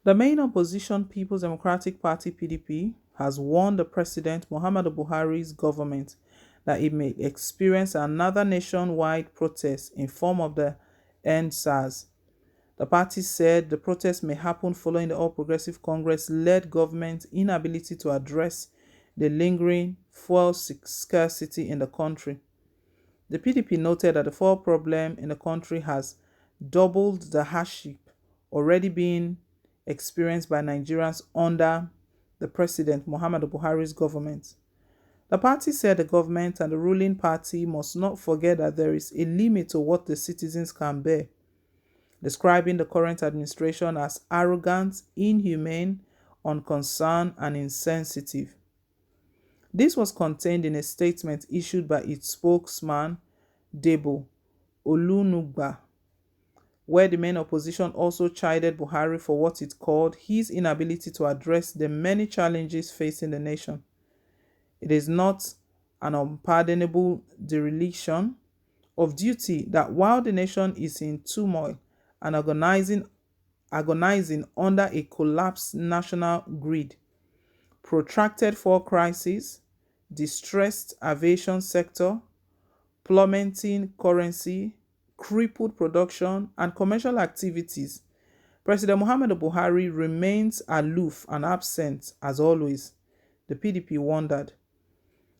The main opposition People's Democratic Party (PDP) has warned the President Muhammadu Buhari's government that it may experience another nationwide protest in form of the End SARS. The party said the protest may happen following the All Progressive Congress-led government's inability to address the lingering fuel scarcity in the country. The PDP noted that the fuel problem in the country has doubled the hardship already being experienced by Nigerians under the President Muhammadu Buhari's government. The party said the government and the ruling party must not forget that there is a limit to what the citizens can bear, describing the current administration as arrogant, inhumane, unconcerned, and insensitive. This was contained in a statement issued by its spokesman, Debo Olunugba, where the main opposition also chided Buhari for what it called his inability to address the many challenges facing the nation. It is not an unpardonable dereliction of duty that while the nation is in turmoil and agonizing under a collapsed national grid, protracted fuel crisis, distressed aviation sector, plummeting currency, crippled production, and commercial activities, President Muhammadu Buhari remains aloof and absent as always, the PDP wondered.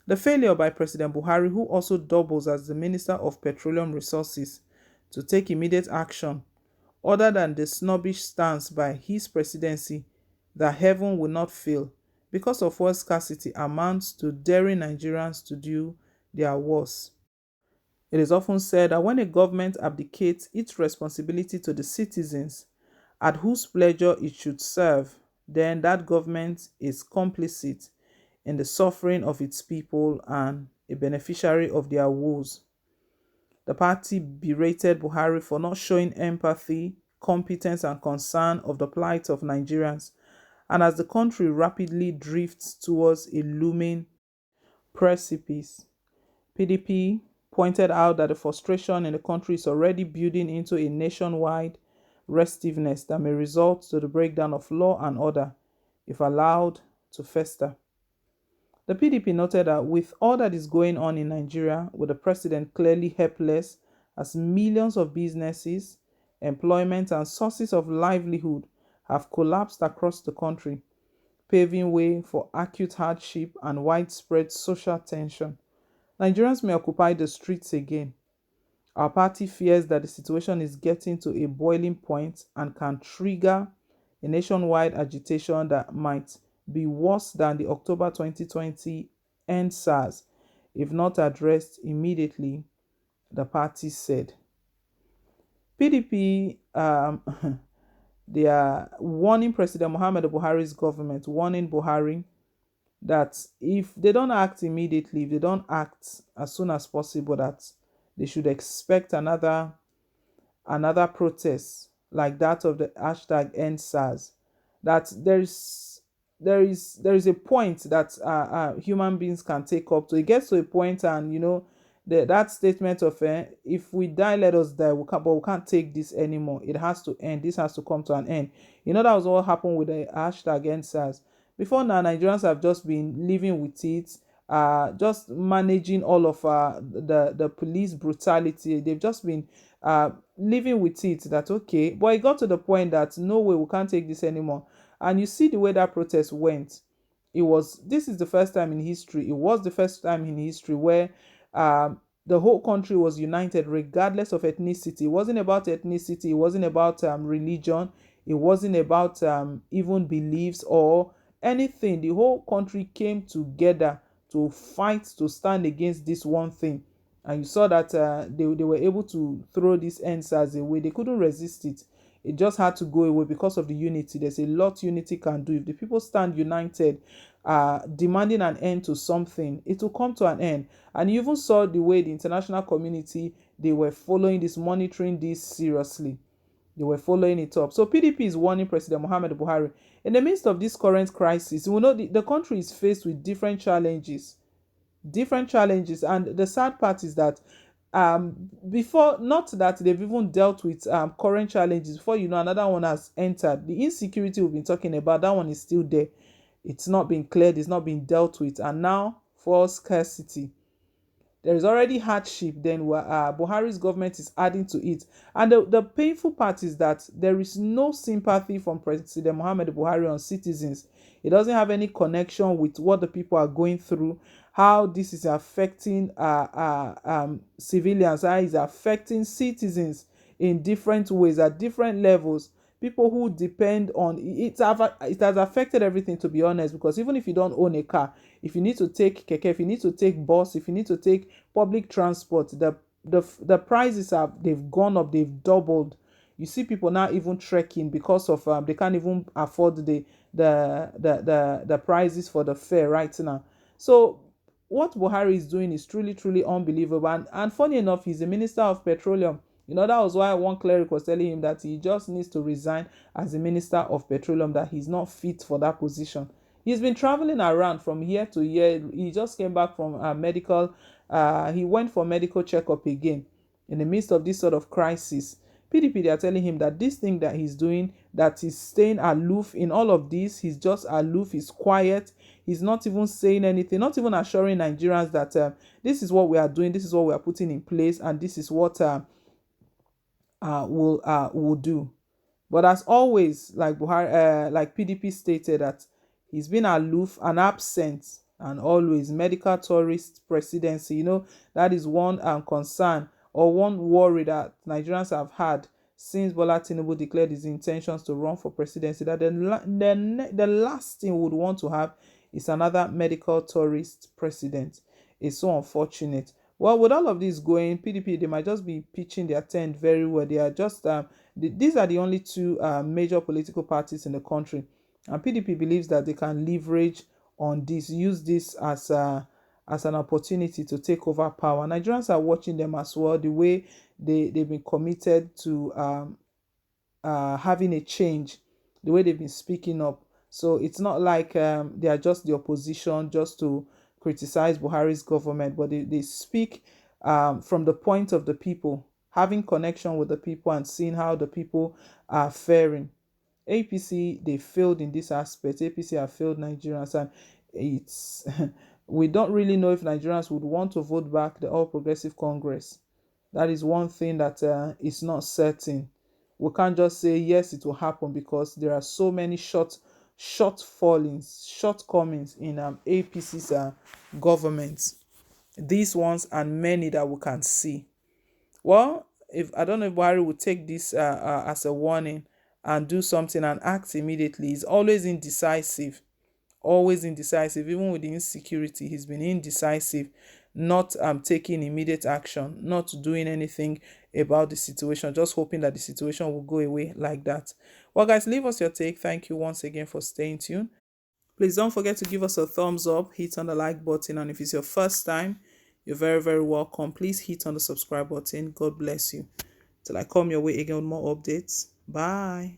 The failure by President Buhari, who also doubles as the Minister of Petroleum Resources, to take immediate action, other than the snobbish stance by his presidency that heaven will not fail because of fuel scarcity, amounts to daring Nigerians to do their worst. It is often said that when a government abdicates its responsibility to the citizens at whose pleasure it should serve, then that government is complicit in the suffering of its people and a beneficiary of their woes. The party berated Buhari for not showing empathy, competence, and concern of the plight of Nigerians, and as the country rapidly drifts towards a looming precipice, PDP pointed out that the frustration in the country is already building into a nationwide restiveness that may result to the breakdown of law and order if allowed to fester. The PDP noted that with all that is going on in Nigeria, with the president clearly helpless as millions of businesses, employment, and sources of livelihood have collapsed across the country, paving way for acute hardship and widespread social tension, Nigerians may occupy the streets again. Our party fears that the situation is getting to a boiling point and can trigger a nationwide agitation that might be worse than the October 2020 End SARS if not addressed immediately, the party said. PDP, they are warning President Muhammadu Buhari's government, warning Buhari that if they don't act immediately, if they don't act as soon as possible, that they should expect another protest like that of the hashtag End SARS. That there is a point that human beings can take up to. It gets to a point, and that statement of if we die, let us die. But we can't take this anymore. It has to end. This has to come to an end. That was what happened with the hashtag End SARS. Before now, Nigerians have just been living with it, just managing all of the police brutality. They've just been living with it. That okay, but it got to the point that no way, we can't take this anymore. And you see the way that protest went. This is the first time in history. It was the first time in history where the whole country was united regardless of ethnicity. It wasn't about ethnicity. It wasn't about religion. It wasn't about even beliefs or anything. The whole country came together to fight, to stand against this one thing. And you saw that they were able to throw this End SARS away. They couldn't resist it. It just had to go away because of the unity. There's a lot unity can do. If the people stand united, demanding an end to something, it will come to an end. And you even saw the way the international community, they were following this, monitoring this seriously. They were following it up. So PDP is warning President Muhammadu Buhari. In the midst of this current crisis, we know the country is faced with different challenges. And the sad part is that before, not that they've even dealt with current challenges, before you know, another one has entered. The insecurity we've been talking about, that one is still there. It's not been cleared, it's not been dealt with, and now for scarcity, there is already hardship, then Buhari's government is adding to it. And the painful part is that there is no sympathy from President Muhammad Buhari on citizens. It doesn't have any connection with what the people are going through, how this is affecting civilians, how it's affecting citizens in different ways at different levels. People who depend on it, it has affected everything, to be honest, because even if you don't own a car, if you need to take keke, if you need to take bus, if you need to take public transport, the prices they've gone up, they've doubled. You see people now even trekking because of they can't even afford the prices for the fare right now. So what Buhari is doing is truly, truly unbelievable. And funny enough, he's the Minister of Petroleum. You know, that was why one cleric was telling him that he just needs to resign as the Minister of Petroleum, that he's not fit for that position. He's been traveling around from year to year. He just came back from he went for medical checkup again in the midst of this sort of crisis. PDP, they are telling him that this thing that he's doing, that he's staying aloof in all of this, he's just aloof, he's quiet, he's not even saying anything, not even assuring Nigerians that this is what we are doing, this is what we are putting in place, and this is what will do. But as always, like Buhari, like PDP stated, that he's been aloof and absent, and always medical tourist presidency. You know, that is one concern or one worry that Nigerians have had since Bola Tinubu declared his intentions to run for presidency, that the last thing we would want to have is another medical tourist president. It's so unfortunate. Well, with all of this going, PDP, they might just be pitching their tent very well. They are just these are the only two major political parties in the country, and PDP believes that they can leverage on this, use this as an opportunity to take over power. Nigerians are watching them as well, the way they've been committed to having a change, the way they've been speaking up. So it's not like they are just the opposition just to criticize Buhari's government, but they speak from the point of the people, having connection with the people and seeing how the people are faring. APC, they failed in this aspect. APC have failed Nigerians, and it's we don't really know if Nigerians would want to vote back the All Progressive Congress. That is one thing that is not certain. We can't just say yes, it will happen, because there are so many shortcomings in APC's government. These ones and many that we can see. Well, if I don't know if Buhari would take this as a warning and do something and act immediately. He's always indecisive, even with the insecurity. He's been indecisive, not taking immediate action, not doing anything about the situation, just hoping that the situation will go away like that. Well, guys, leave us your take. Thank you once again for staying tuned. Please don't forget to give us a thumbs up, hit on the like button, and if it's your first time, you're very, very welcome. Please hit on the subscribe button. God bless you. Till I come your way again with more updates. Bye.